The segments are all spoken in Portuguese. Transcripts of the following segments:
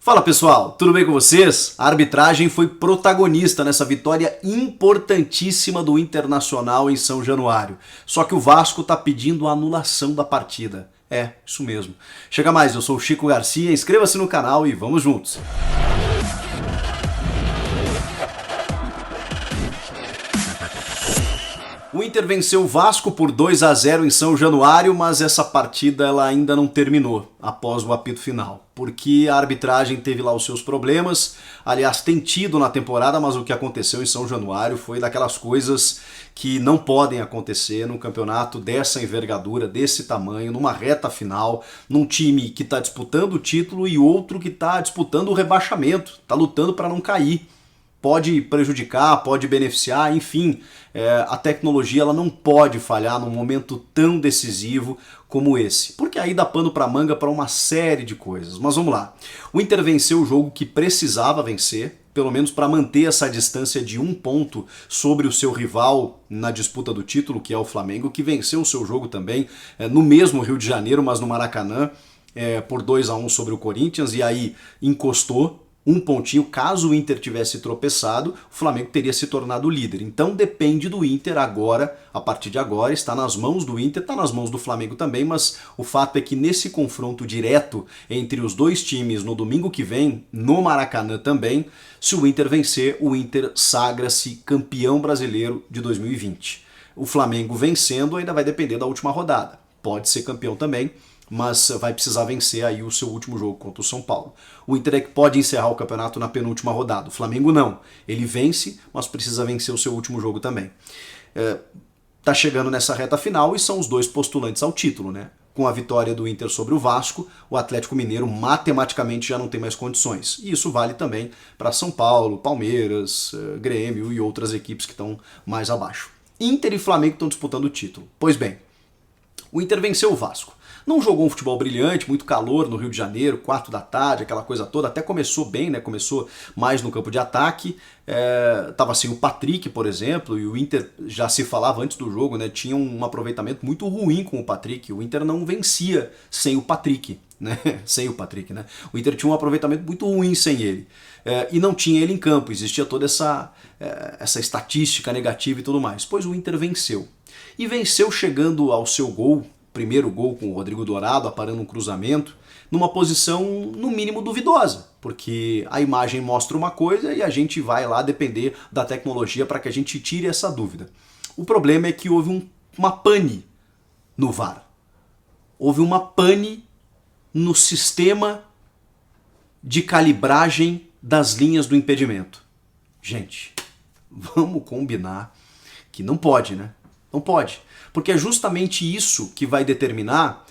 Fala pessoal, tudo bem com vocês? A arbitragem foi protagonista nessa vitória importantíssima do Internacional em São Januário. Só que o Vasco está pedindo a anulação da partida. É, isso mesmo. Chega mais, eu sou o Chico Garcia, inscreva-se no canal e vamos juntos. O Inter venceu o Vasco por 2-0 em São Januário, mas essa partida ela ainda não terminou após o apito final, porque a arbitragem teve lá os seus problemas. Aliás, tem tido na temporada, mas o que aconteceu em São Januário foi daquelas coisas que não podem acontecer num campeonato dessa envergadura, desse tamanho, numa reta final, num time que está disputando o título e outro que está disputando o rebaixamento, está lutando para não cair. Pode prejudicar, pode beneficiar, enfim, a tecnologia ela não pode falhar num momento tão decisivo como esse, porque aí dá pano para manga para uma série de coisas. Mas vamos lá, o Inter venceu o jogo que precisava vencer, pelo menos para manter essa distância de 1 ponto sobre o seu rival na disputa do título, que é o Flamengo, que venceu o seu jogo também no mesmo Rio de Janeiro, mas no Maracanã, por 2-1 sobre o Corinthians, e aí encostou 1 pontinho. Caso o Inter tivesse tropeçado, o Flamengo teria se tornado líder. Então depende do Inter agora, a partir de agora, está nas mãos do Inter, está nas mãos do Flamengo também, mas o fato é que nesse confronto direto entre os dois times no domingo que vem, no Maracanã também, se o Inter vencer, o Inter sagra-se campeão brasileiro de 2020. O Flamengo vencendo ainda vai depender da última rodada. Pode ser campeão também, mas vai precisar vencer aí o seu último jogo contra o São Paulo. O Inter é que pode encerrar o campeonato na penúltima rodada. O Flamengo não. Ele vence, mas precisa vencer o seu último jogo também. Tá chegando nessa reta final e são os dois postulantes ao título, né? Com a vitória do Inter sobre o Vasco, o Atlético Mineiro matematicamente já não tem mais condições. E isso vale também para São Paulo, Palmeiras, Grêmio e outras equipes que estão mais abaixo. Inter e Flamengo estão disputando o título. Pois bem, o Inter venceu o Vasco. Não jogou um futebol brilhante, muito calor no Rio de Janeiro, 4 da tarde, aquela coisa toda. Até começou bem, né? Começou mais no campo de ataque. Tava sem o Patrick, por exemplo, e o Inter, já se falava antes do jogo, né? Tinha um aproveitamento muito ruim com o Patrick. O Inter não vencia sem o Patrick, né? Sem o Patrick, né? O Inter tinha um aproveitamento muito ruim sem ele. E não tinha ele em campo, existia toda essa estatística negativa e tudo mais. Pois o Inter venceu. E venceu chegando ao seu gol, primeiro gol com o Rodrigo Dourado, aparando um cruzamento, numa posição no mínimo duvidosa, porque a imagem mostra uma coisa e a gente vai lá depender da tecnologia para que a gente tire essa dúvida. O problema é que houve uma pane no VAR. Houve uma pane no sistema de calibragem das linhas do impedimento. Gente, vamos combinar que não pode, né? Não pode, porque é justamente isso que vai determinar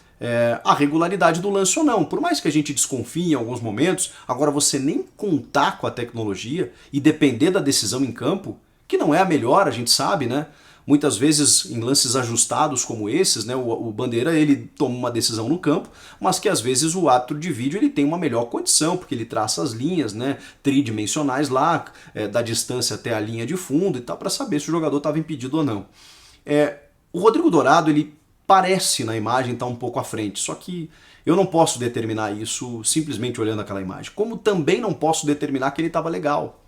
a regularidade do lance ou não. Por mais que a gente desconfie em alguns momentos, agora você nem contar com a tecnologia e depender da decisão em campo, que não é a melhor, a gente sabe, né? Muitas vezes em lances ajustados como esses, né, o Bandeira ele toma uma decisão no campo, mas que às vezes o árbitro de vídeo ele tem uma melhor condição, porque ele traça as linhas, né, tridimensionais lá, da distância até a linha de fundo e tal, para saber se o jogador estava impedido ou não. O Rodrigo Dourado, ele parece na imagem estar um pouco à frente, só que eu não posso determinar isso simplesmente olhando aquela imagem, como também não posso determinar que ele estava legal.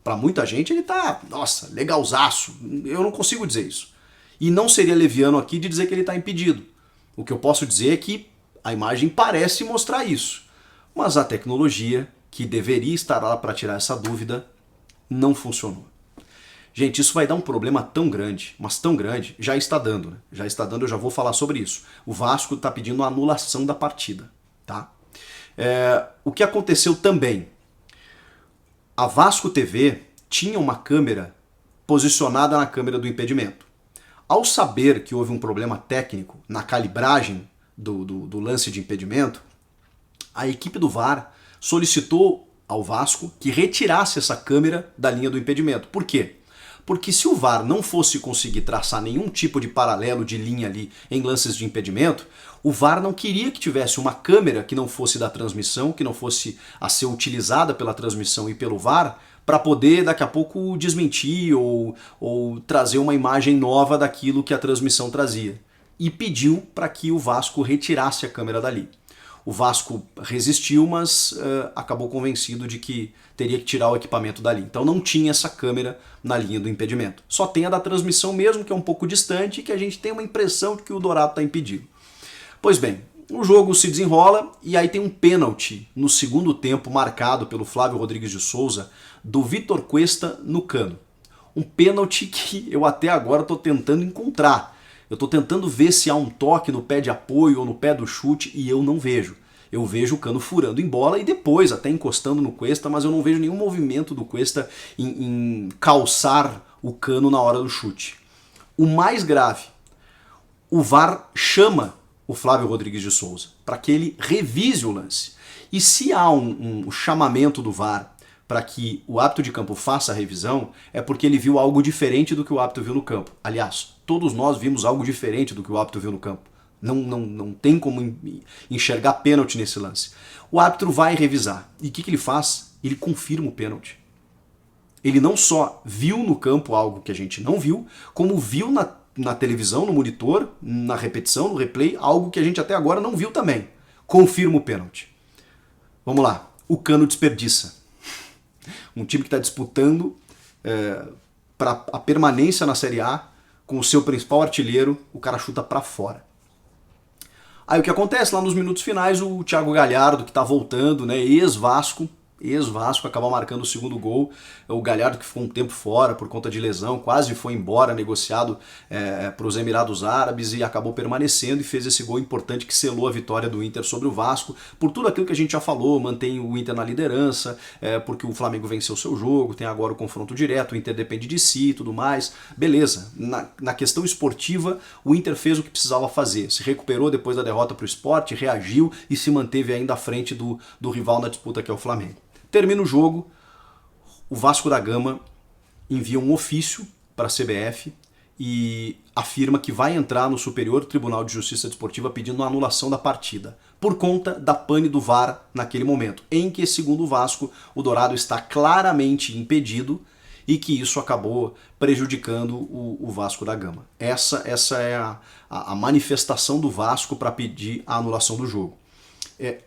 Para muita gente ele tá, nossa, legalzaço, eu não consigo dizer isso. E não seria leviano aqui de dizer que ele está impedido. O que eu posso dizer é que a imagem parece mostrar isso, mas a tecnologia, que deveria estar lá para tirar essa dúvida, não funcionou. Gente, isso vai dar um problema tão grande, mas tão grande, já está dando, né? Já está dando, eu já vou falar sobre isso. O Vasco está pedindo a anulação da partida, tá? O que aconteceu também? A Vasco TV tinha uma câmera posicionada na câmera do impedimento. Ao saber que houve um problema técnico na calibragem do lance de impedimento, a equipe do VAR solicitou ao Vasco que retirasse essa câmera da linha do impedimento. Por quê? Porque se o VAR não fosse conseguir traçar nenhum tipo de paralelo de linha ali em lances de impedimento, o VAR não queria que tivesse uma câmera que não fosse da transmissão, que não fosse a ser utilizada pela transmissão e pelo VAR, para poder daqui a pouco desmentir ou trazer uma imagem nova daquilo que a transmissão trazia. E pediu para que o Vasco retirasse a câmera dali. O Vasco resistiu, mas acabou convencido de que teria que tirar o equipamento dali. Então não tinha essa câmera na linha do impedimento. Só tem a da transmissão mesmo, que é um pouco distante, e que a gente tem uma impressão de que o Dourado está impedido. Pois bem, o jogo se desenrola e aí tem um pênalti no segundo tempo marcado pelo Flávio Rodrigues de Souza do Vitor Cuesta no Cano. Um pênalti que eu até agora estou tentando encontrar. Eu estou tentando ver se há um toque no pé de apoio ou no pé do chute e eu não vejo. Eu vejo o Cano furando em bola e depois até encostando no Cuesta, mas eu não vejo nenhum movimento do Cuesta em calçar o Cano na hora do chute. O mais grave, o VAR chama o Flávio Rodrigues de Souza para que ele revise o lance. E se há um chamamento do VAR para que o árbitro de campo faça a revisão, é porque ele viu algo diferente do que o árbitro viu no campo. Aliás, todos nós vimos algo diferente do que o árbitro viu no campo. Não tem como enxergar pênalti nesse lance. O árbitro vai revisar. E o que ele faz? Ele confirma o pênalti. Ele não só viu no campo algo que a gente não viu, como viu na televisão, no monitor, na repetição, no replay, algo que a gente até agora não viu também. Confirma o pênalti. Vamos lá. O Cano desperdiça. Um time que está disputando para a permanência na Série A, com o seu principal artilheiro, o cara chuta para fora. Aí o que acontece? Lá nos minutos finais, o Thiago Galhardo, que está voltando, né, ex-Vasco, acaba marcando o segundo gol. O Galhardo, que ficou um tempo fora por conta de lesão, quase foi embora, negociado para os Emirados Árabes e acabou permanecendo e fez esse gol importante que selou a vitória do Inter sobre o Vasco, por tudo aquilo que a gente já falou, mantém o Inter na liderança, porque o Flamengo venceu o seu jogo, tem agora o confronto direto, o Inter depende de si e tudo mais. Beleza, na questão esportiva, o Inter fez o que precisava fazer, se recuperou depois da derrota para o Sport, reagiu e se manteve ainda à frente do rival na disputa, que é o Flamengo. Termina o jogo, o Vasco da Gama envia um ofício para a CBF e afirma que vai entrar no Superior Tribunal de Justiça Desportiva pedindo a anulação da partida, por conta da pane do VAR naquele momento, em que, segundo o Vasco, o Dourado está claramente impedido e que isso acabou prejudicando o Vasco da Gama. Essa é a manifestação do Vasco para pedir a anulação do jogo.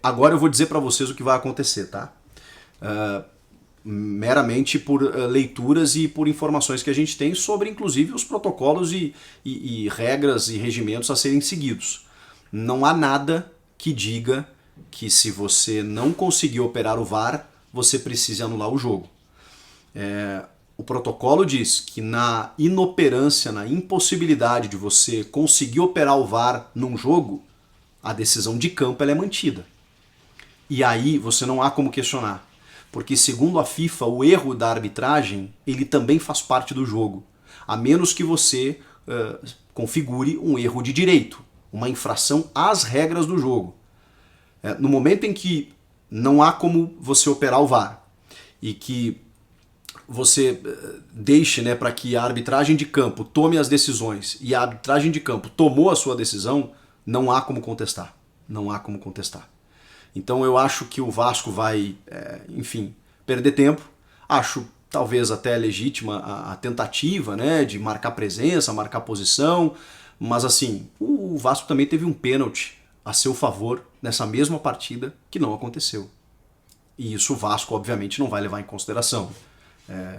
Agora eu vou dizer para vocês o que vai acontecer, tá? Meramente por leituras e por informações que a gente tem sobre, inclusive, os protocolos e regras e regimentos a serem seguidos. Não há nada que diga que se você não conseguir operar o VAR, você precise anular o jogo. O protocolo diz que na inoperância, na impossibilidade de você conseguir operar o VAR num jogo, a decisão de campo ela é mantida. E aí você não há como questionar. Porque, segundo a FIFA, o erro da arbitragem ele também faz parte do jogo, a menos que você configure um erro de direito, uma infração às regras do jogo. No momento em que não há como você operar o VAR e que você deixe, né, para que a arbitragem de campo tome as decisões e a arbitragem de campo tomou a sua decisão, não há como contestar. Não há como contestar. Então eu acho que o Vasco vai, enfim, perder tempo. Acho talvez até legítima a tentativa, né, de marcar presença, marcar posição, mas assim, o Vasco também teve um pênalti a seu favor nessa mesma partida que não aconteceu. E isso o Vasco obviamente não vai levar em consideração.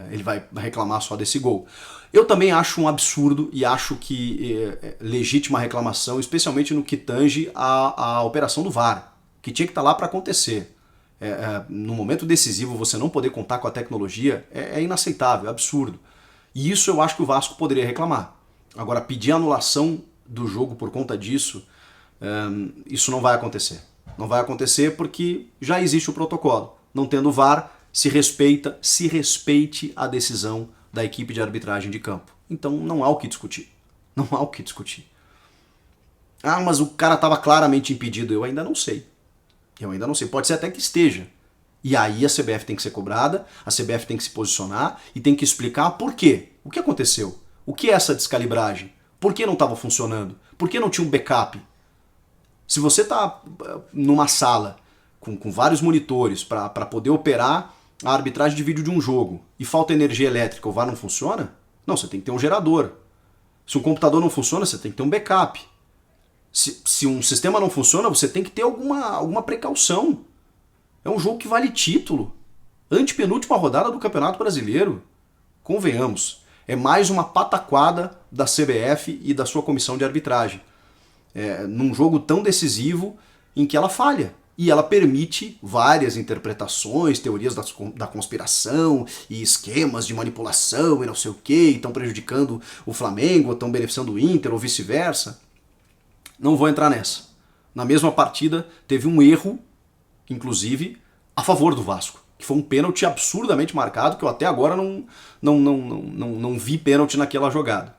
Ele vai reclamar só desse gol. Eu também acho um absurdo e acho que legítima reclamação, especialmente no que tange a operação do VAR, que tinha que estar lá para acontecer. No momento decisivo você não poder contar com a tecnologia é inaceitável, é absurdo. E isso eu acho que o Vasco poderia reclamar. Agora, pedir anulação do jogo por conta disso, isso não vai acontecer. Não vai acontecer porque já existe o protocolo. Não tendo VAR, se respeite a decisão da equipe de arbitragem de campo. Então não há o que discutir. Não há o que discutir. Ah, mas o cara estava claramente impedido. Eu ainda não sei. Pode ser até que esteja. E aí a CBF tem que ser cobrada, a CBF tem que se posicionar e tem que explicar por quê. O que aconteceu? O que é essa descalibragem? Por que não estava funcionando? Por que não tinha um backup? Se você está numa sala com vários monitores para poder operar a arbitragem de vídeo de um jogo e falta energia elétrica, o VAR não funciona? Não, você tem que ter um gerador. Se um computador não funciona, você tem que ter um backup. Se um sistema não funciona, você tem que ter alguma precaução. É um jogo que vale título. Antepenúltima rodada do Campeonato Brasileiro. Convenhamos, é mais uma pataquada da CBF e da sua comissão de arbitragem. Num jogo tão decisivo em que ela falha. E ela permite várias interpretações, teorias da conspiração e esquemas de manipulação e não sei o que, estão prejudicando o Flamengo, estão beneficiando o Inter ou vice-versa. Não vou entrar nessa. Na mesma partida teve um erro, inclusive, a favor do Vasco, que foi um pênalti absurdamente marcado, que eu até agora não vi pênalti naquela jogada.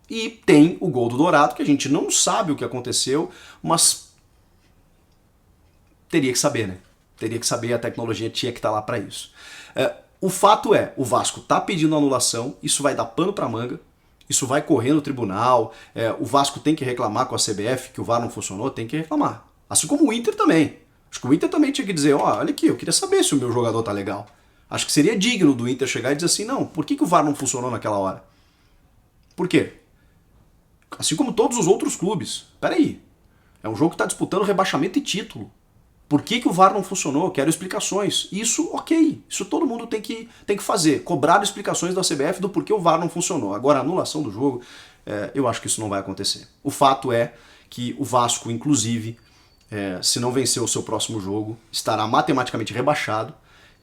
E tem o gol do Dourado, que a gente não sabe o que aconteceu, mas teria que saber, né? Teria que saber, a tecnologia tinha que estar lá para isso. O fato é, o Vasco tá pedindo anulação, isso vai dar pano para manga, isso vai correr no tribunal, o Vasco tem que reclamar com a CBF que o VAR não funcionou, tem que reclamar. Assim como o Inter também. Acho que o Inter também tinha que dizer, olha aqui, eu queria saber se o meu jogador tá legal. Acho que seria digno do Inter chegar e dizer assim, não, por que o VAR não funcionou naquela hora? Por quê? Assim como todos os outros clubes. Peraí, é um jogo que está disputando rebaixamento e título. Por que o VAR não funcionou? Quero explicações. Isso, ok. Isso todo mundo tem que fazer. Cobrar explicações da CBF do porquê o VAR não funcionou. Agora, a anulação do jogo, eu acho que isso não vai acontecer. O fato é que o Vasco, inclusive, se não vencer o seu próximo jogo, estará matematicamente rebaixado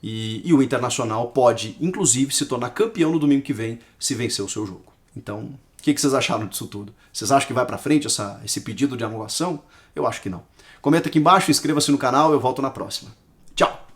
e o Internacional pode, inclusive, se tornar campeão no domingo que vem se vencer o seu jogo. Então, o que vocês acharam disso tudo? Vocês acham que vai pra frente esse pedido de anulação? Eu acho que não. Comenta aqui embaixo, inscreva-se no canal, eu volto na próxima. Tchau!